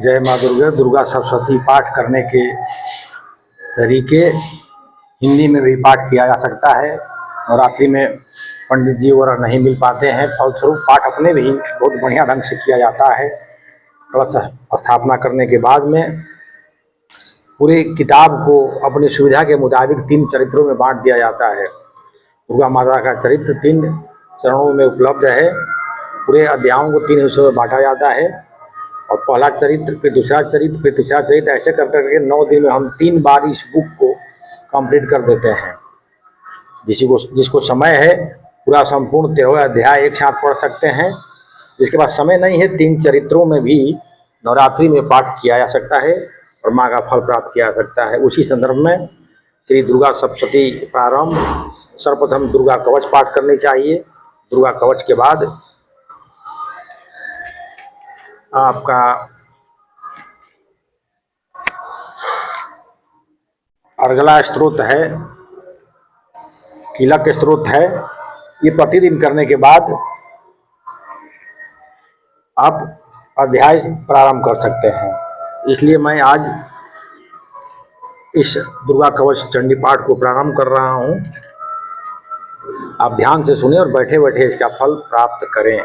जय माँ दुर्गा। दुर्गा सप्तशती पाठ करने के तरीके हिंदी में भी पाठ किया जा सकता है। नवरात्रि में पंडित जी वगैरह नहीं मिल पाते हैं, फलस्वरूप पाठ अपने भी बहुत बढ़िया ढंग से किया जाता है। कलश स्थापना करने के बाद में पूरी किताब को अपनी सुविधा के मुताबिक 3 चरित्रों में बांट दिया जाता है। दुर्गा माता का चरित्र 3 चरणों में उपलब्ध है। पूरे अध्यायों को 3 हिस्सों में बांटा जाता है और पहला चरित्र, फिर दूसरा चरित्र, फिर तीसरा चरित्र, ऐसे कर करके 9 दिन में हम 3 बार इस बुक को कंप्लीट कर देते हैं। जिसको समय है पूरा संपूर्ण 13 अध्याय एक साथ पढ़ सकते हैं। जिसके पास समय नहीं है 3 चरित्रों में भी नवरात्रि में पाठ किया जा सकता है और माँ का फल प्राप्त किया जा सकता है। उसी संदर्भ में श्री दुर्गा सप्तशती प्रारंभ, सर्वप्रथम दुर्गा कवच पाठ करनी चाहिए। दुर्गा कवच के बाद आपका अर्गला स्तोत्र है, कीलक स्तोत्र है। ये प्रतिदिन करने के बाद आप अध्याय प्रारंभ कर सकते हैं। इसलिए मैं आज इस दुर्गा कवच चंडी पाठ को प्रारंभ कर रहा हूँ। आप ध्यान से सुने और बैठे बैठे इसका फल प्राप्त करें।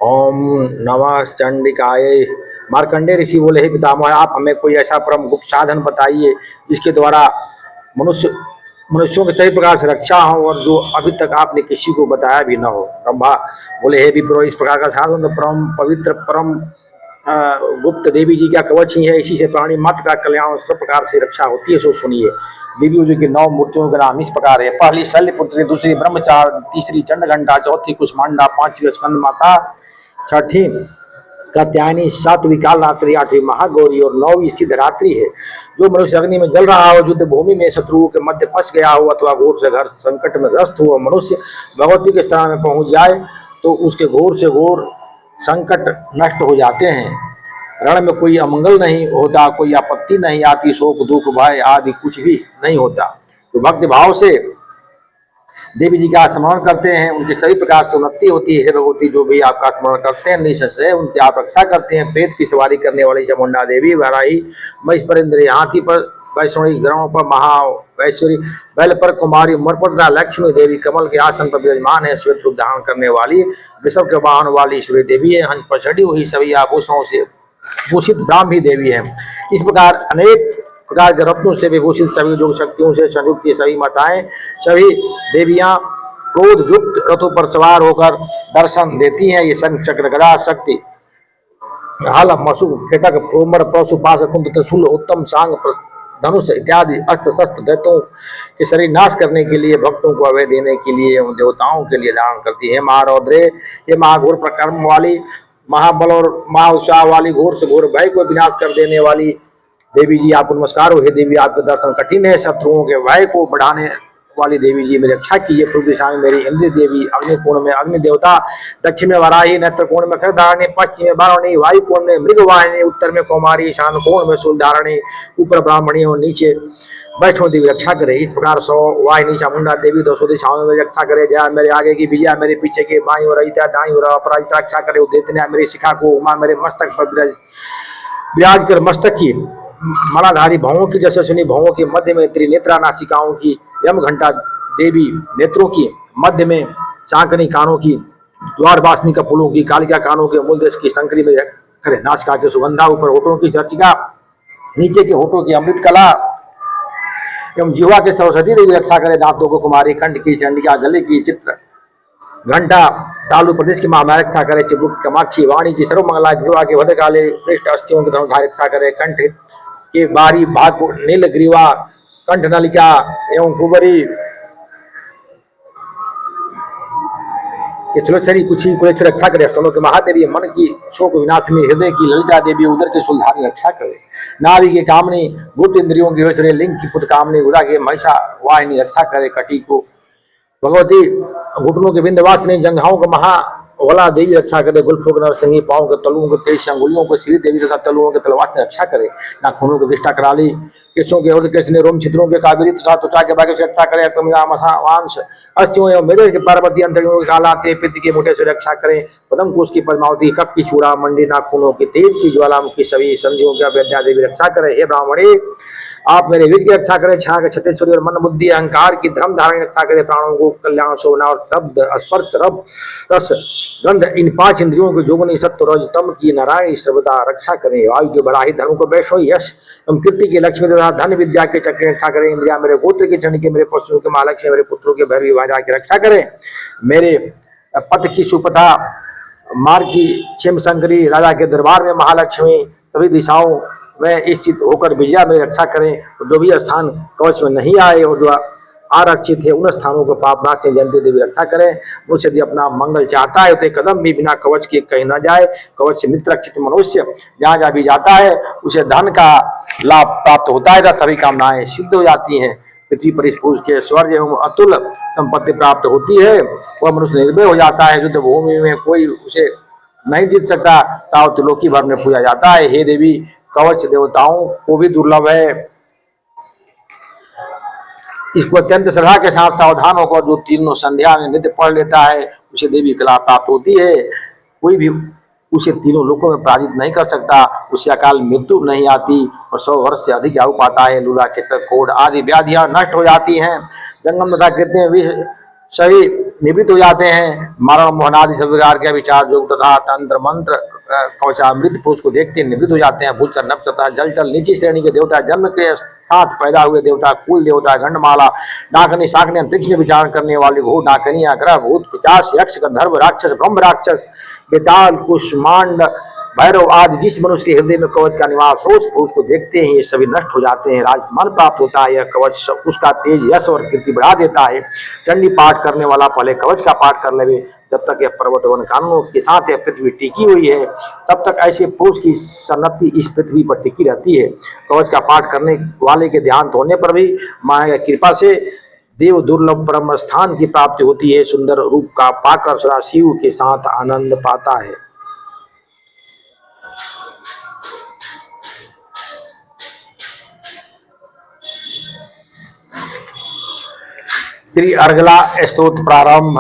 ओम नमः चंडिकाय। मार्कंडेय ऋषि बोले, हे पितामह, आप हमें कोई ऐसा परम गुप्त साधन बताइए जिसके द्वारा मनुष्यों के सही प्रकार से रक्षा हो और जो अभी तक आपने किसी को बताया भी न हो। ब्रह्मा बोले, हे विप्रो, इस प्रकार का साधन तो परम पवित्र परम गुप्त देवी जी का कवच ही है। इसी से प्राणी मात्र का कल्याण सब प्रकार से रक्षा होती है। सो सुनिए। देवी जी की 9 मूर्तियों का नाम इस प्रकार है। पहली शल्यपुत्री, दूसरी ब्रह्मचार, तीसरी चंडघंटा, चौथी कुष्मांडा, 5वीं स्कंद माता, 6ठी कात्यायनी, 7वीं कालरात्रि, 8वीं महागौरी और 9वीं सिद्धरात्रि है। जो मनुष्य अग्नि में जल रहा हो, युद्ध भूमि में शत्रुओं के मध्य फंस गया हो अथवा घोर से घर संकट में ग्रस्त हो, मनुष्य भगवती के स्थान में पहुंच जाए तो उसके घोर से घोर संकट नष्ट हो जाते हैं। रण में कोई अमंगल नहीं होता, कोई आपत्ति नहीं आती, शोक दुख भय आदि कुछ भी नहीं होता। तो भक्ति भाव से देवी जी का स्मरण करते हैं, उनके सभी प्रकार से उन्नति होती है। भगवती जो भी आपका स्मरण करते हैं निःसंशय उनकी आप रक्षा करते हैं। प्रेत की सवारी करने वाली चामुंडा देवी, वाराही, महेश पर इंद्री, हाथी पर वैष्णवी, ग्रहों पर महावैश्वरी, बैल पर कुमारी, मरपदा लक्ष्मी देवी, कमल के आसन पर विराजमान है। श्वेत रूप धारण करने वाली, वृषभ के वाहन वाली ईश्वरी देवी है। हंस पर चढ़ी हुई सभी आभूषणों से भूषित ब्राह्मी देवी है। इस प्रकार अनेक प्रकार के रत्नों से विभूषित सभी योग शक्तियों से संयुक्त ये सभी माताएं, सभी देवियां क्रोध युक्त रथों पर सवार होकर दर्शन देती हैं। ये शंख चक्र गदा शक्ति हाल मसु फेटक प्रोमर पशु पाश कुंद त्रिशूल उत्तम सांग धनुष इत्यादि अस्त्र शस्त्र दैत्यों के शरीर नाश करने के लिए, भक्तों को अभय देने के लिए, उन देवताओं के लिए धारण करती है। महारौद्रे, ये महाघोर प्रकर्म वाली, महाबल और महाउत्साह वाली, घोर से घोर भय को विनाश कर देने वाली देवी जी आपको नमस्कार हो। हे देवी, आपके दर्शन कठिन है। शत्रुओं के भय को बढ़ाने वाली देवी जी मेरी रक्षा कीजिए। पूर्व दिशा में मेरी इंद्र देवी, अग्नि कोण में अग्नि देवता, दक्षिण में वराही, नेत्र कोण में खरधारणी, पश्चिम में बारुणी, वायु कोण में मृगवाहिनी, उत्तर में कौमारी, ईशान कोण में शूलधारणी, ऊपर ब्राह्मणी और नीचे वैष्णो देवी रक्षा करे। इस प्रकार 100 वाहिनी चामुंडा देवी 200 दिशाओं में रक्षा करे। जया मेरे आगे की, विजया मेरे पीछे की, बाई और अहिता दाई और अपराजिता रक्षा करे। उदेतना मेरी शिखा को, उमा मेरे मस्तक पर विराज कर मस्तक की मलाधारी भवों की यशस्विनी, भवों के मध्य में त्रिनेत्रा नासिकाओं की, यम घंटा देवी नेत्रों की, मध्य में चांकनी कानों की, द्वारवासिनी कपूलों की, कालिका कानों के, मूल देश की शंकरी में करे। नासिका के सुगंधा, ऊपर होठों की चर्चिका, नीचे के होठों की अमृत कला एवं जीवा के सरस्वती देवी रक्षा करे। दांतों को कुमारी, कंठ की चंडिका, गले की चित्र घंटा, तालु प्रदेश की महामाया रक्षा करे। चिबुक कामाक्षी, वाणी की सर्वमंगला, ग्रीवा के भद्रकाले, पृष्ठ अस्थियों के धनुधारी रक्षा करे। कंठ के बारी भाग को नील ग्रीवा, कंठ नलिका एवं कुबरी के चुलक्षरी कुछी कुलेक्ष रक्षा करे। स्तनों के महादेवी, मन की शोक विनाशिनी, हृदय की ललिता देवी, उदर के शूलधारी रक्षा करे। नाभि के कामनी, गुप्त इंद्रियों की वैश्वरी, लिंग की पुत्र कामनी, उदा के महिषा वाहिनी रक्षा करे। कटी को भगवती, घुटनों के बिंदवासिनी, जंघाओं को महा वला देवी रक्षा करे, गुल्फों के नरसिंही, पाँव के तलुओं के 23 अंगुलियों को श्री देवी तथा तलुओं के तलवार से रक्षा करे, नाखूनों की विष्ठा कराली, केशों के और कृष्ण रोम छिद्रों के कावेरी तथा त्वचा के भाग्य से रक्षा करे, वांश अस्थियों एवं मेरे के पार्वती अंतरियों के कालाते पित्त के मोटे से रक्षा करें, पदम कोश की पद्मावती, कप की चूड़ा मंडी, नाखूनों की तेज की ज्वालामुखी सभी संधियों की अभ्यर्था देवी रक्षा करे। हे ब्राह्मणे आप मेरे वीर की रक्षा करें, छाग छत्तेश्वरी और मन बुद्धि अहंकार की धर्म धारण रक्षा करें, प्राणों को कल्याण शोभना और शब्द स्पर्श रब रस गंध इन 5 इंद्रियों को जोगनी सत्य रजतम की नारायण सर्वदा रक्षा करें। वायु के बड़ाई धर्म को वैश्व यश एवं कीर्ति की लक्ष्मी तथा धन विद्या के चक्र रक्षा करें। इंद्रिया मेरे गोत्र के चंड के, मेरे पशुओं के महालक्ष्मी, मेरे पुत्रों के भैरवी वाजा की रक्षा करें। मेरे पथ की सुपथा मार्ग की छिम शंकरी, राजा के दरबार में महालक्ष्मी, सभी दिशाओं में स्थित होकर विजया में रक्षा करें। जो भी स्थान कवच में नहीं आए और जो आरक्षित है उन स्थानों को पापनाश से जयंती देवी रक्षा करें। मुझसे यदि अपना मंगल चाहता है तो कदम भी बिना कवच के कहीं न जाए। कवच से नित्य रक्षित मनुष्य जहाँ जहाँ भी जाता है उसे धन का लाभ प्राप्त होता है, सभी कामनाएं सिद्ध हो जाती हैं। पृथ्वी पर पुरुष के स्वर्ग एवं अतुल संपत्ति प्राप्त होती है। वह मनुष्य निर्भय हो जाता है, युद्ध भूमि में कोई उसे नहीं जीत सकता, ताव त्रिलोकी भर में पूजा जाता है। हे देवी कवच देवताओं को भी दुर्लभ है, इसको अत्यंत श्रद्धा के साथ सावधान होकर जो तीनों संध्या में नित्य पढ़ लेता है उसे देवी कला प्राप्त होती है। कोई भी उसे तीनों लोकों में पराजित नहीं कर सकता, उसे अकाल मृत्यु नहीं आती और 100 वर्ष से अधिक आयु पाता है। लूला चित्र कोढ़ आदि व्याधियां नष्ट हो जाती हैं, जंगम तथा कृत्य भी सभी निवृत्त हो जाते हैं। मरण मोहन आदि सब प्रकार के विचार योग तथा तंत्र मंत्र कवचामृत पुरुष को देखते निवृत्त हो जाते हैं। भूत का नभ तथा जल जल नीची श्रेणी के देवता, जन्म के साथ पैदा हुए देवता, कुल देवता, गंडमाला, डाकनी शाकनी अंतरिक्ष में विचार करने वाली घोर डाकनिया, ग्रह भूत पिचास यक्ष गंधर्व राक्षस ब्रह्म राक्षस बेताल कुष्मांड भैरव आदि जिस मनुष्य के हृदय में कवच का निवास हो उस पुरुष को देखते ही ये सभी नष्ट हो जाते हैं। राजस्मान प्राप्त होता है। यह कवच उसका तेज यश और कीर्ति बढ़ा देता है। चंडी पाठ करने वाला पहले कवच का पाठ कर ले, जब तक यह पर्वत वन कानूनों के साथ यह पृथ्वी टिकी हुई है तब तक ऐसे पुरुष की सन्नति इस पृथ्वी पर टिकी रहती है। कवच का पाठ करने वाले के ध्यान होने पर भी माया की कृपा से देव दुर्लभ परम स्थान की प्राप्ति होती है। सुंदर रूप का पाकर सदा शिव के साथ आनंद पाता है। श्री अर्गला स्तोत्र प्रारंभ।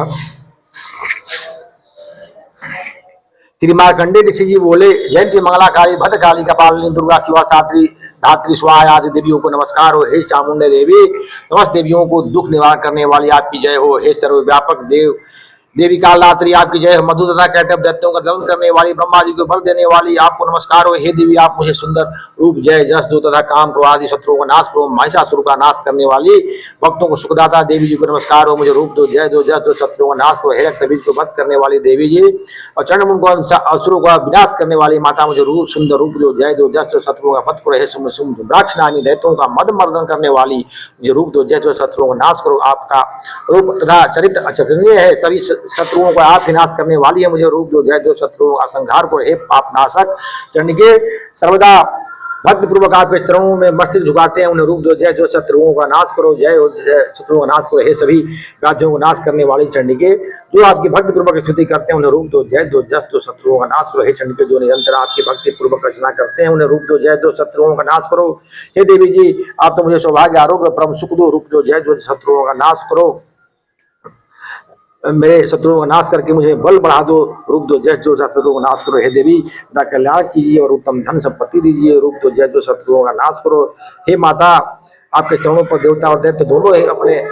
श्री मार्कंडेय ऋषि जी बोले, जयंती मंगलाकारी भद्रकाली कपालिनी दुर्गा शिवा सात्री धात्री स्वाहा आदि देवियों को नमस्कार हो। हे चामुंडा देवी समस्त देवियों को दुख निवारण करने वाली आपकी जय हो। हे सर्वव्यापक देवी कालरात्रि आपकी जय हो। मधु तथा कैटभ दैत्यों का दमन करने वाली ब्रह्मा जी को बल देने वाली आपको नमस्कार हो। हे देवी आप मुझे सुंदर रूप जय जस दो तथा काम क्रोध आदि शत्रुओं का नाश करो। महिषासुर का नाश करने वाली भक्तों को सुखदाता देवी जी को नमस्कार हो। मुझे रूप दो जय दो जस दो शत्रुओं का नाश करो। हे रक्त बीज को वध करने वाली देवी जी और चंडमुंड को असुरों का विनाश करने वाली माता मुझे रूप सुंदर रूप दो जय दो जस दो शत्रुओं का वध करो। हे सुम्राक्ष नामी दैत्यों का मद मर्दन करने वाली मुझे रूप दो जय दो शत्रुओं का नाश करो। आपका रूप तथा चरित्र अक्षरणीय है, सभी शत्रुओं को आप विनाश करने वाली है। मुझे रूप दो जय दो शत्रुओं का संहार करो। हे पापनाशक चंडिके सर्वदा भक्ति पूर्वक आपके चरणों में मस्तक झुकाते हैं उन्हें रूप दो जय जो शत्रुओं का नाश करो। जय शत्रुओं का नाश करो। हे सभी व्याधियों को नाश करने वाली चंडिके जो आपकी भक्ति पूर्वक स्तुति करते हैं उन्हें रूप दो जय दो जस दो शत्रुओं का नाश करो। हे चंडिके जो निरंतर आपकी भक्ति पूर्वक अर्चना करते हैं उन्हें रूप दो जय दो शत्रुओं का नाश करो। हे देवी जी आप तो मुझे सौभाग्य आरोग्य परम सुख दो, रूप दो जय दो शत्रुओं का नाश करो। मेरे शत्रुओं का नाश करके मुझे बल बढ़ा दो, रूप दो जय जो शत्रुओं का नाश करो। हे देवी मेरा कल्याण कीजिए और उत्तम धन संपत्ति दीजिए, रूप दो जय जो शत्रुओं का नाश करो। हे माता आपके चरणों पर देवता और दैत्य दोनों ही अपने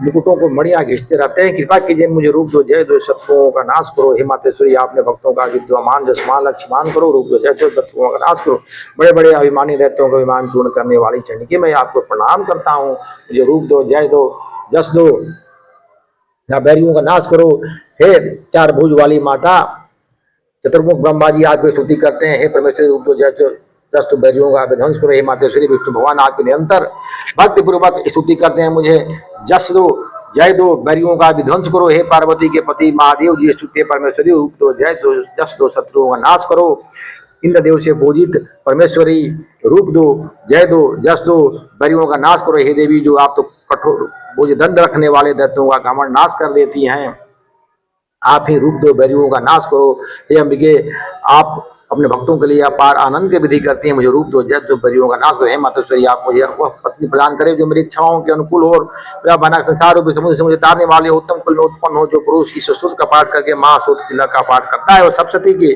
मुकुटों को मणियां घिसते रहते हैं, कृपा कीजिए मुझे रूप दो जय दो शत्रुओं का नाश करो। हे मातेश्वरी आपने भक्तों का विद्यमान जसमान लक्ष्यमान करो, रूप दो जय जो शत्रुओं का नाश करो। बड़े बड़े अभिमानी दैत्यों का विमान चूर्ण करने वाली चंडिके मैं आपको प्रणाम करता हूँ। मुझे रूप दो जय दो जस दो बैरियों का नाश करो। हे चार भुज वाली माता चतुर्मुख ब्रह्मा जी आपकी स्तुति करते हैं। हे परमेश्वरी रूप दो जय दस बैरियों का विध्वंस करो। हे मातेश्वरी विष्णु भगवान आपके निरंतर भक्ति पूर्वक स्तुति करते हैं मुझे जस दो जय दो बैरियों का विध्वंस करो। हे पार्वती के पति महादेव जी स्तुति परमेश्वरी रूप दो जय दो जस दो शत्रुओं का नाश करो। इंद्रदेव से पूजित परमेश्वरी रूप दो जय दो जस दो बैरियों का नाश करो। हे देवी जो आप तो कठोर बोझ दंड रखने वाले दैत्यों का घमंड नाश कर देती हैं, आप ही रूप दो, बैरियों का नाश करो। हे अंबिके, आप अपने भक्तों के लिए अपार आनंद की विधि करती हैं, मुझे रूप दो जो बैरियों का नाश करो। हे मातेश्वरी, आप मुझे वह पत्नी प्रदान करें जो मेरी इच्छाओं के अनुकूल हो और मेरा बना संसार रूपी समुद्र से मुझे तारने वाले उत्तम कुल में उत्पन्न हो, जो पुरुष इस स्तुति का पाठ करके महासूत किला का पाठ करता है और सप्तशती के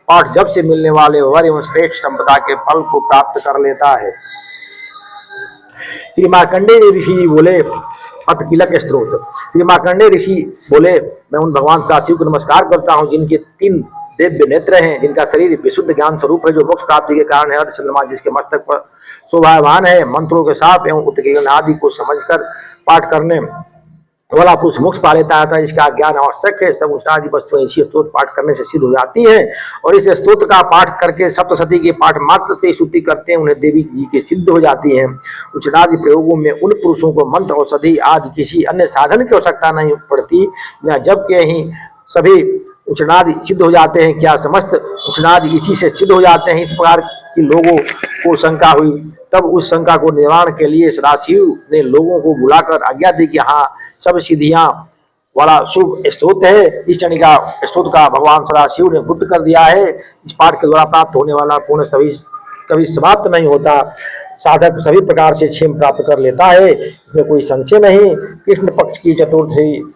पाठ जब से मिलने वाले वर एवं श्रेष्ठ संपदा के फल को प्राप्त कर लेता है। श्री मार्कंडेय ऋषि बोले, अत किलक स्त्रोत। श्री मार्कंडेय ऋषि बोले, मैं उन भगवान सदाशिव को नमस्कार करता हूँ जिनके 3 दिव्य नेत्र हैं, जिनका शरीर विशुद्ध ज्ञान स्वरूप है, जो मोक्ष प्राप्ति के कारण है, अर्धचंद्रमा जिसके मस्तक पर शोभावान है, मंत्रों के साप एवं उत्कीर्ण आदि को समझकर पाठ करने वाला पुरुष मोक्ष पा लेता है, इसका ज्ञान आवश्यक है। सब उष्णादि वस्तुएं इसी स्तोत्र पाठ करने से सिद्ध हो जाती है और इस स्तोत्र का पाठ करके सप्तशती के पाठ मात्र से स्तुति करते हैं, उन्हें देवी जी के सिद्ध हो जाती है। उष्णादि प्रयोगों में उन पुरुषों को मंत्र औषधि आदि किसी अन्य साधन की आवश्यकता नहीं पड़ती, जबकि ही सभी उष्णादि सिद्ध हो जाते हैं। क्या समस्त उष्णादि इसी से सिद्ध हो जाते हैं? इस प्रकार की लोगों को शंका हुई। तब उस शंका को निवारण के लिए सदाशिव ने लोगों को बुलाकर आज्ञा दी कि हाँ, सब सिद्धियां वाला शुभ स्तोत्र है। इस चंडिका स्तोत्र का भगवान सदाशिव ने गुप्त कर दिया है। इस पाठ के द्वारा प्राप्त होने वाला पूर्ण सभी कभी समाप्त नहीं होता। साधक सभी प्रकार से क्षेम प्राप्त कर लेता है, इसमें कोई संशय नहीं। कृष्ण पक्ष की चतुर्थी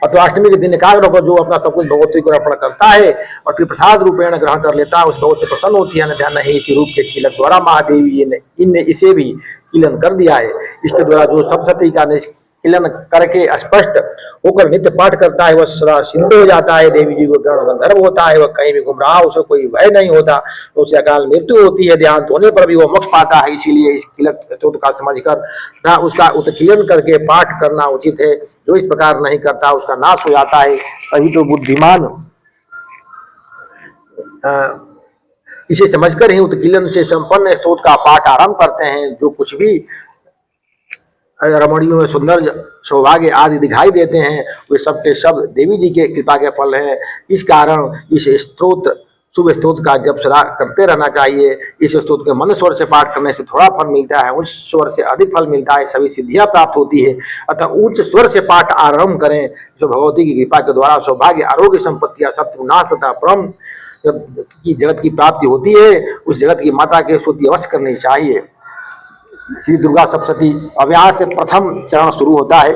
अथवा अष्टमी के दिन एकाग्र होकर जो अपना सब कुछ भगवती को अर्पण करता है और फिर प्रसाद रूपेण ग्रहण कर लेता है, उस भगवती प्रसन्न होती है। ध्यान नहीं, इसी रूप के कीलक द्वारा महादेवी ने इनने इसे भी कीलन कर दिया है। इसके द्वारा जो सप्तशती का निष्कीलन करके स्पष्ट होकर नित्य पाठ करता है, वह सदा सिद्ध हो जाता है। देवी जी को गण गंधर्व होता है, वह कहीं भी घूम रहा, उसे कोई भय नहीं होता, उसे अकाल मृत्यु होती है, देहांत होने पर भी वह मोक्ष पाता है। इसीलिए इस कीलक स्तोत्र का समझकर ना उसका उत्कीलन करके पाठ करना उचित है। जो इस प्रकार नहीं करता उसका नाश हो जाता है। तभी तो बुद्धिमान इसे समझकर ही उत्कीलन से संपन्न स्तोत्र का पाठ आरंभ करते हैं। जो कुछ भी रमणियों में सुंदर सौभाग्य आदि दिखाई देते हैं, वे सब के सब देवी जी के कृपा के फल हैं। इस कारण इस स्तोत्र शुभ स्तोत्र का जप सदा करते रहना चाहिए। इस स्तोत्र के मन स्वर से पाठ करने से थोड़ा फल मिलता है, उच्च स्वर से अधिक फल मिलता है, सभी सिद्धियां प्राप्त होती है। अतः उच्च स्वर से पाठ आरंभ करें, जो भगवती की कृपा के द्वारा सौभाग्य, आरोग्य, संपत्ति, शत्रुनाश तथा परम की जगत की प्राप्ति होती है। उस जगत की माता की स्तुति अवश्य करनी चाहिए। श्री दुर्गा सप्तशती। अब यहाँ से प्रथम चरण शुरू होता है।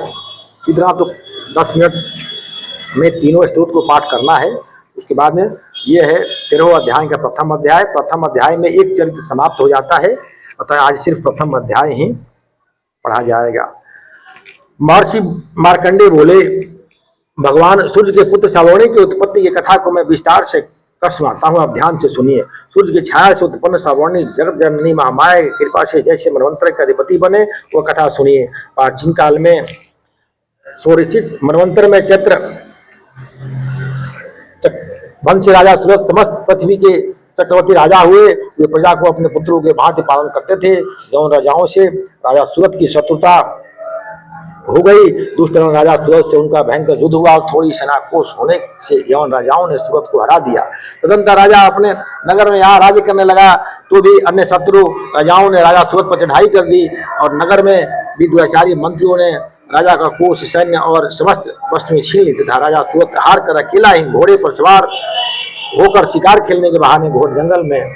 इतना तो 10 मिनट में तीनों स्तोत्र को पाठ करना है। उसके बाद में ये है 13वें अध्याय का प्रथम अध्याय। प्रथम अध्याय में एक चरित्र समाप्त हो जाता है, अतः आज सिर्फ प्रथम अध्याय ही पढ़ा जाएगा। महर्षि मार्कंडेय बोले, भगवान सूर्य के पुत्र श्रावणी की उत्पत्ति की कथा को मैं विस्तार से कर सुनाता हूँ, आप ध्यान से सुनिए। सूर्य की छाया से उत्पन्न श्रावणी जगत जननी महामाया की कृपा से जैसे मनवंतर के अधिपति बने, वह कथा सुनिए। प्राचीन काल में सोरिशिस मनवंतर में चैत्र वंश राजा सूरज समस्त पृथ्वी के चक्रवर्ती राजा हुए। वे प्रजा को अपने पुत्रों के भांति पालन करते थे। यौन राजाओं से राजा सूरज की शत्रुता हो गई। दुष्ट राजा सूरज से उनका भयंकर युद्ध हुआ और थोड़ी सेना कोष होने से यौन राजाओं ने सूरज को हरा दिया। तदनंतर राजा अपने नगर में यहाँ राज्य करने लगा, तो भी अन्य शत्रु राजाओं ने राजा सूरज पर चढ़ाई कर दी और नगर में भी दुराचारी मंत्रियों ने राजा का कोष, सैन्य और समस्त वस्तुएं छीन ली तथा राजा सूरज हार कर अकेला ही घोड़े पर सवार होकर शिकार खेलने के बहाने घोर जंगल में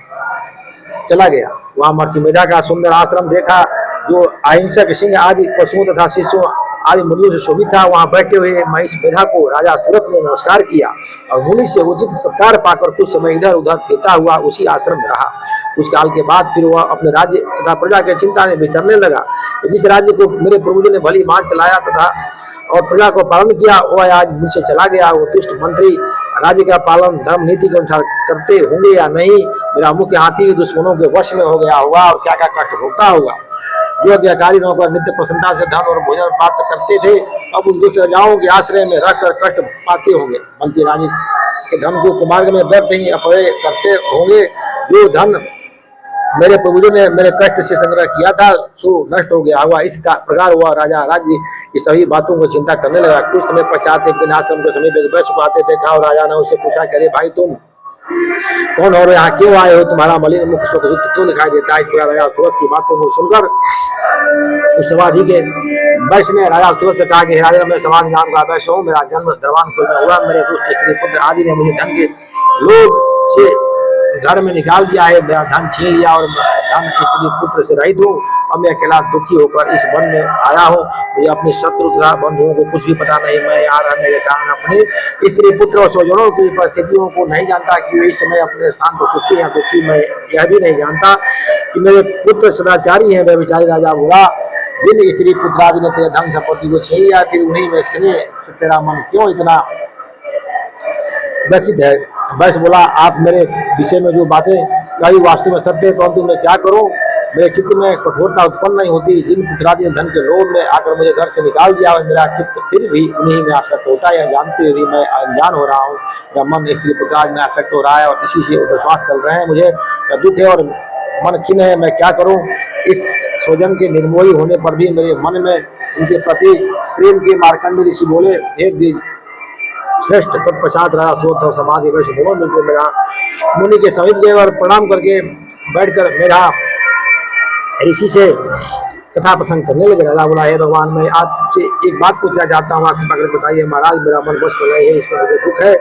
चला गया। वहाँ महर्षि मेधा का सुंदर आश्रम देखा, जो अहिंसक सिंह आदि पशुओं तथा शिष्यों आदि मुनियों से शोभित था। वहाँ बैठे हुए महिष मेधा को राजा सूरज ने नमस्कार किया और मुनि से उचित सत्कार पाकर कुछ समय इधर उधर फिरता हुआ उसी आश्रम में रहा। कुछ काल के बाद फिर वह अपने राज्य तथा प्रजा के चिंता में विचरने लगा। जिस राज्य को मेरे पूर्वजों ने भली मान चलाया तथा और प्रजा को पालन किया, वह आज मुझसे चला गया। वो दुष्ट मंत्री राज्य का पालन धर्म नीति के अनुसार करते होंगे या नहीं? मेरा मुख्य हाथी भी दुश्मनों के वश में हो गया होगा और क्या क्या कष्ट भोगता होगा। जो आज्ञाकारी नौकर नित्य प्रसन्नता से धन और भोजन प्राप्त करते थे, अब उन दुष्ट राजाओं के आश्रय में रहकर कष्ट पाते होंगे। मंत्री राजा के धन को कुमार्ग में व्यर्थ ही अपव्यय करते होंगे। जो धन मेरे पूर्वजों ने मेरे कष्ट से संग्रह किया था, सो नष्ट हो गया हुआ। इस प्रकार हुआ राजा राज्य की सभी बातों को चिंता करने लगा। कुछ समय पश्चात एक दिन आश्रम के समीप एक वैश्य आते थे। कहा राजा ने उससे पूछा, करे भाई तुम कौन हो यहाँ क्यों आए हो, तुम्हारा मलिन मुख शोकयुक्त क्यों दिखाई देता है। पूरा राजा सूरत की बातों को सुनकर उस समाधि के वैश्य ने राजा सूरत से कहा कि राजा, मैं समाधि नाम का वैश्य हूँ, मेरा जन्म दरबानपुर में हुआ, मेरे दुष्ट स्त्री पुत्र आदि ने मुझे धन के लोभ से घर में निकाल दिया है, मेरा धन छीन लिया और धन स्त्री पुत्र से रहित हूँ। अब मैं अकेला दुखी होकर इस वन में आया हूँ, मुझे अपने शत्रु तथा बंधुओं को कुछ भी पता नहीं। मैं यहाँ रहने के कारण अपने स्त्री पुत्र और स्वजनों की परिस्थितियों को नहीं जानता कि वे इस समय अपने स्थान पर सुखी या दुखी। मैं यह भी नहीं जानता कि मेरे पुत्र सदाचारी हैं। वह बेचारी राजा बोला, जिन स्त्री पुत्र आदि ने तेरे धन संपत्ति को छीन लिया, फिर उन्हीं में स्नेह से तेरा मन क्यों इतना व्यथित है। वैश्य बोला, आप मेरे विषय में जो बातें कही वास्तव में सत्य है, परंतु मैं क्या करूं, मेरे चित्त में कठोरता उत्पन्न नहीं होती। जिन पुत्रादि ने धन के लोभ में आकर मुझे घर से निकाल दिया और मेरा चित्त फिर भी उन्हीं में आसक्त होता है, जानते हुए मैं अनजान हो रहा हूँ। मेरा मन स्त्री पुत्रादि में आसक्त हो रहा है और इसी से विश्वास चल रहे हैं। मुझे दुख है और मन खिन्न है, मैं क्या करूँ। इस स्वजन के निर्मोही होने पर भी मेरे मन में उनके प्रति प्रेम के मार्कंडेय ऋषि बोले, हे श्रेष्ठ। तत्पश्चात राजा सूरत और समाधि वैश्य दोनों मिलकर मेरा मुनि के समीप गए और प्रणाम करके बैठकर मेरा ऋषि से कथा प्रसंग करने लगे। राजा बोला, हे भगवान, मैं आपसे एक बात पूछना चाहता हूँ, आप कृपा करके बताइए। महाराज, मेरा मन बस में नहीं है, इसमें मुझे दुख है।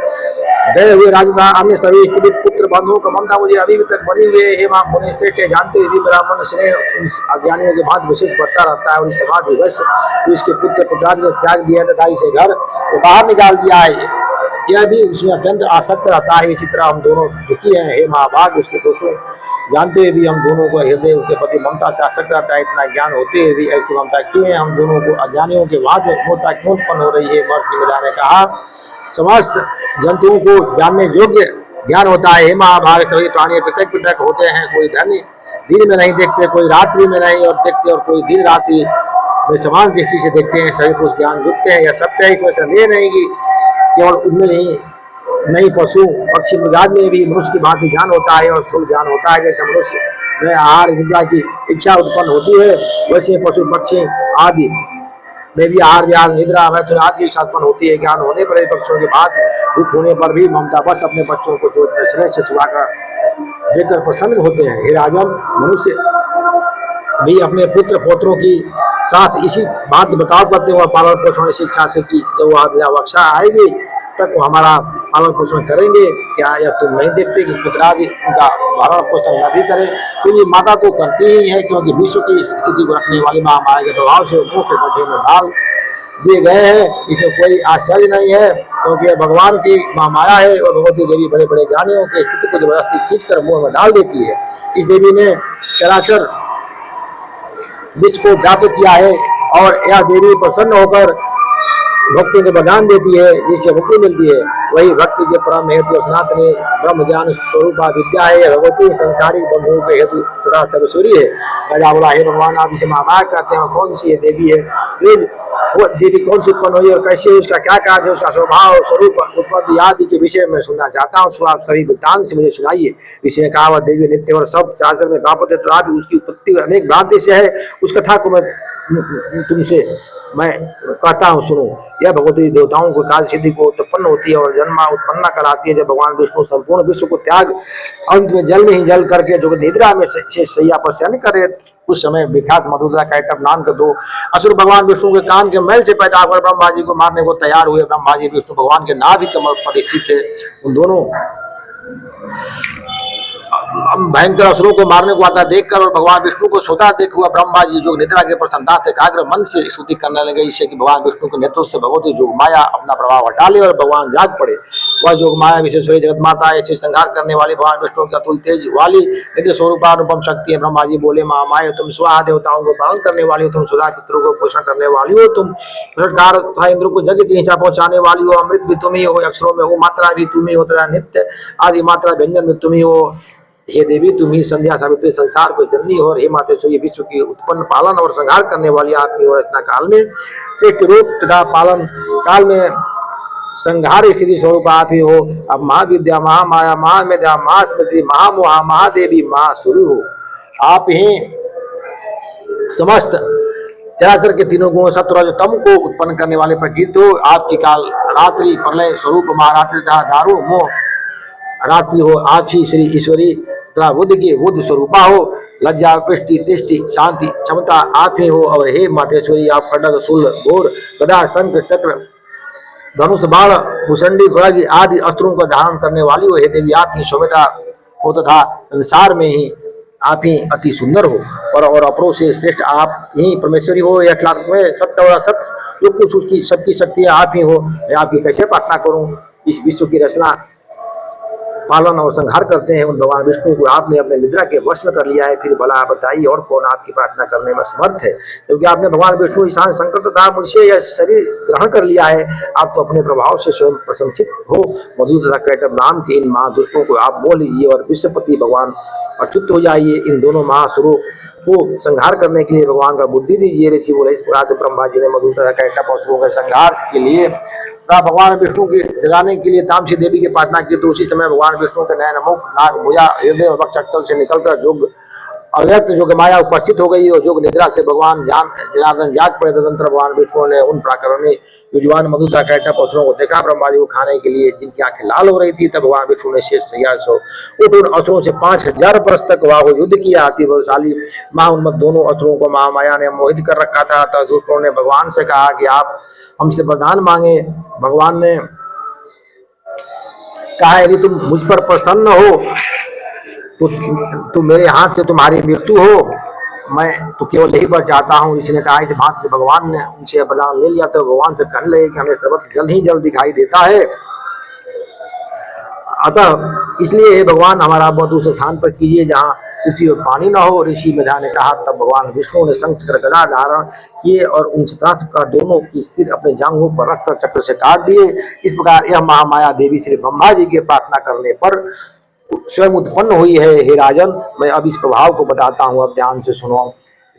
गए हुए राजा अन्य सभी स्त्री पुत्र बंधुओं का ममता मुझे अभी तक बनी हुई है। हे मां मुनि श्रेष्ठ, जानते हुए भी मेरा मन स्नेह उन अज्ञानियों के बाद विशेष बढ़ता रहता है और इस समाधि वैश्य तो इसके पुत्र पुत्रादि ने त्याग दिया तथा इसे घर से बाहर निकाल दिया है। यह भी उसमें अत्यंत आसक्त रहता है। इसी तरह हम दोनों दुखी हैं। हे महाभाग, उसके दोषों जानते हुए भी हम दोनों को हृदय उसके प्रति ममता से आसक्त रहता है। इतना ज्ञान होते हुए भी ऐसी ममता क्यों है। हम दोनों को अज्ञानियों के बाद ममता क्यों उत्पन्न हो रही है। महर्षि मिला ने कहा, समस्त जंतुओं को जानने योग्य ज्ञान होता है। हे महाभाग, सभी प्राणी पृथक पृथक होते हैं। कोई दिन में नहीं देखते, कोई रात्रि में नहीं और देखते, और कोई दिन रात्रि में समान दृष्टि से देखते हैं। सभी पुरुष ज्ञान युक्त हैं, यह सत्य है, इसमें संदेह नहीं कि केवल उनमें ही नहीं, पशु पक्षी मृगाद में भी मनुष्य की भांति ज्ञान होता है और स्थूल ज्ञान होता है। जैसे मनुष्य में आहार निद्रा की इच्छा उत्पन्न होती है, वैसे पशु पक्षी आदि में भी आहार विहार निद्रा मैथुन आदि की इच्छा उत्पन्न होती है। ज्ञान होने पर पक्षियों की बात दुख होने पर भी ममता बस अपने बच्चों को जो स्नेह से छुपाकर देखकर प्रसन्न होते हैं। हे राजन, मनुष्य भी अपने पुत्र पोत्रों की साथ इसी बात बर्ताव करते हुए पालन पोषण इसी इच्छा से कि जब वह अवस्था आएगी तक वो हमारा पालन पोषण करेंगे। क्या यह तुम नहीं देखते कि पुत्रादि उनका पालन पोषण न भी करें, क्योंकि माता तो करती ही है, क्योंकि विश्व की स्थिति को रखने वाली महामाया के प्रभाव से मुख के गड्ढे में डाल दिए गए हैं। इसमें कोई आश्चर्य नहीं है, क्योंकि यह भगवान की महामाया है और भगवती देवी बड़े बड़े ज्ञानियों के चित्त को जबरदस्ती खींचकर मुंह में डाल देती है। इस देवी ने चराचर विश्व को व्याप्त किया है और यह देवी प्रसन्न होकर भक्ति को वरदान देती है, जिससे मुक्ति मिलती है। वही भक्ति के परम हेतु सनातनी ब्रह्म ज्ञान स्वरूप विद्या है। भगवती संसारिक बंधुओं के हेतु तथा सर्वसूरी है। राजा बोला, हे भगवान, आप इसे महामाया कहते हैं, कौन सी ये देवी है, वो देवी कौन सी उत्पन्न हुई और कैसे, उसका क्या कार्य है, उसका स्वभाव स्वरूप उत्पत्ति आदि के विषय में सुनना चाहता हूँ। सो आप सभी वृत्तांत से मुझे सुनाइए। विषय कहा, वह देवी नित्य और सब चार में व्यापक है, तो उसकी उत्पत्ति अनेक भ्रांति से है। उस कथा को मैं कहता हूँ, सुनो। यह भगवती देवताओं को कार्य सिद्धि को उत्पन्न होती है और जन्मा उत्पन्न कराती है। जब भगवान विष्णु संपूर्ण विश्व को त्याग अंत में जल में ही जल करके जो निद्रा में से सैया पर शयन करे, उस समय विख्यात मधुरा कैटभ नाम के दो असुर भगवान विष्णु के कान के मैल से पैदा होकर ब्रह्मा जी को मारने को तैयार हुए। ब्रह्मा जी विष्णु भगवान के नाभि कमल पर स्थित थे। उन दोनों भयंकर असुरों को मारने को आता देखकर और भगवान विष्णु को सोता देख हुआ ब्रह्मा जी जो निद्रा के प्रसन्नता से एकाग्र मन से स्तुति करने लगे, इससे कि भगवान विष्णु के नेतृत्व से भगवती जोगमाया अपना प्रभाव हटा ले और भगवान जाग पड़े। वह जोगमाया विशेष जगत माता ऐसे संहार करने वाली भगवान विष्णु की अतुल तेज वाली नित्य स्वरूपानुपम शक्ति है। ब्रह्मा जी बोले, महामाया, तुम स्वाहा देवताओं को पालन करने वाली हो, तुम सुधा पितरों को पोषण करने वाली हो, तुम तथा इंद्र को जग की हिंसा पहुंचाने वाली हो, अमृत भी तुम ही हो, अक्षरों में वो मात्रा भी तुम ही हो तथा नित्य आदि मात्रा व्यंजन में तुम ही हो। हे देवी, तुम ही संध्या सावित्री संसार को जननी हो और हे मातेश्वरी विश्व की उत्पन्न पालन और संहार करने वाली आत्मी और रचना काल में श्रेष्ठ रूप तथा पालन काल में संहार स्थिति स्वरूप आप ही हो। अब महाविद्या महामाया महामेधा महास्मृति महामोहा महादेवी महासुरु हो। आप ही समस्त चराचर के तीनों गुणों सत्व तम को उत्पन्न करने वाले प्रकृति हो। आपकी काल रात्रि प्रलय स्वरूप महारात्रि तथा दारू मोह रात्रि हो आछी श्री ईश्वरी तथा बुद्ध की बुद्ध स्वरूपा हो, लज्जा पृष्टि तिष्टि शांति क्षमता आप ही हो। और हे मातेश्वरी आप खड्ग शूल घोर गदा शंख चक्र धनुष बाण भुसंडी ध्वज आदि अस्त्रों का धारण करने वाली हो। हे देवी आप ही शोभिता हो तथा संसार में ही आप ही अति सुंदर हो और अपरों से श्रेष्ठ आप ही परमेश्वरी हो। यह में सत्य और असत जो कुछ उसकी सबकी शक्तियाँ आप ही हो। मैं आपकी कैसे प्रार्थना करूं। इस विश्व की रचना पालन और संहार करते हैं उन भगवान विष्णु को आपने अपने निद्रा के वश में कर लिया है। फिर भला बताइए और कौन आपकी प्रार्थना करने में समर्थ है, क्योंकि आपने भगवान विष्णु ईशान शंकर तथा मुझसे यह शरीर ग्रहण कर लिया है। आप तो अपने प्रभाव से स्वयं प्रशंसित हो। मधु तथा कैटव नाम के इन महादुष्टों को आप मोह लीजिए और विश्वपति भगवान अच्युत हो जाइए। इन दोनों महासुरों को संहार करने के लिए भगवान का बुद्धि दीजिए। ऋषि बोले इस प्रकार ब्रह्मा जी ने मधु तथा कैटव पशुओं के संहार के लिए भगवान विष्णु के जगाने के लिए तामसी देवी की प्रार्थना की। तो उसी समय भगवान विष्णु के नयन मुख नाग भुजा हृदय और वक्षस्थल से निकलकर जोग अव्यक्त जोग माया उपस्थित हो गई और जोग निद्रा से भगवान जनार्दन जाग पड़े। तदंतर भगवान विष्णु ने उन प्राकरणी युजवान मधु तथा कैटव पशुओं को देखा ब्रह्मा जी को खाने के लिए, जिनकी आंखें लाल हो रही थी। तब भगवान विष्णु ने शेष सैया सो उठ उन असुरों से 5000 वर्ष तक वहां युद्ध किया। अति बलशाली महाउन्मत दोनों असुरों को महामाया ने मोहित कर रखा था। तब असुरों ने भगवान से कहा कि आप हमसे वरदान मांगे। भगवान ने कहा यदि तुम मुझ पर प्रसन्न हो तो मेरे हाथ से तुम्हारी मृत्यु हो, मैं तो केवल यही पर चाहता हूँ। इसने कहा। इस बात से भगवान ने उनसे वरदान ले लिया। तो भगवान से कहने लगे कि हमें सर्वत्र जल ही जल दिखाई देता है, अतः इसलिए भगवान हमारा बहुत उस स्थान पर कीजिए जहाँ पृथ्वी और पानी न हो। ऋषि मेधा ने कहा। तब भगवान विष्णु ने शंख चक्र गदा धारण किए और उन शतास्त्र का दोनों की सिर अपने जांघों पर रखकर चक्र से काट दिए। इस प्रकार यह महामाया देवी श्री ब्रह्मा जी के प्रार्थना करने पर स्वयं उत्पन्न हुई है। हे राजन, मैं अब इस प्रभाव को बताता हूँ, अब ध्यान से सुनो।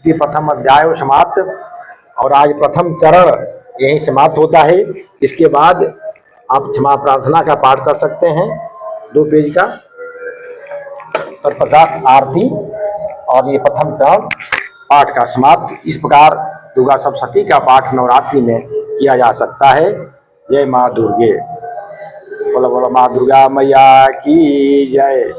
ये प्रथम अध्याय समाप्त और आज प्रथम चरण यही समाप्त होता है। इसके बाद आप क्षमा प्रार्थना का पाठ कर सकते हैं 2 पेज का, तत्पश्चात आरती और ये प्रथम चरण पाठ का समाप्त। इस प्रकार दुर्गा सप्तशती का पाठ नवरात्रि में किया जा सकता है। जय माँ दुर्गे। बोलो बोलो माँ दुर्गा मैया की जय।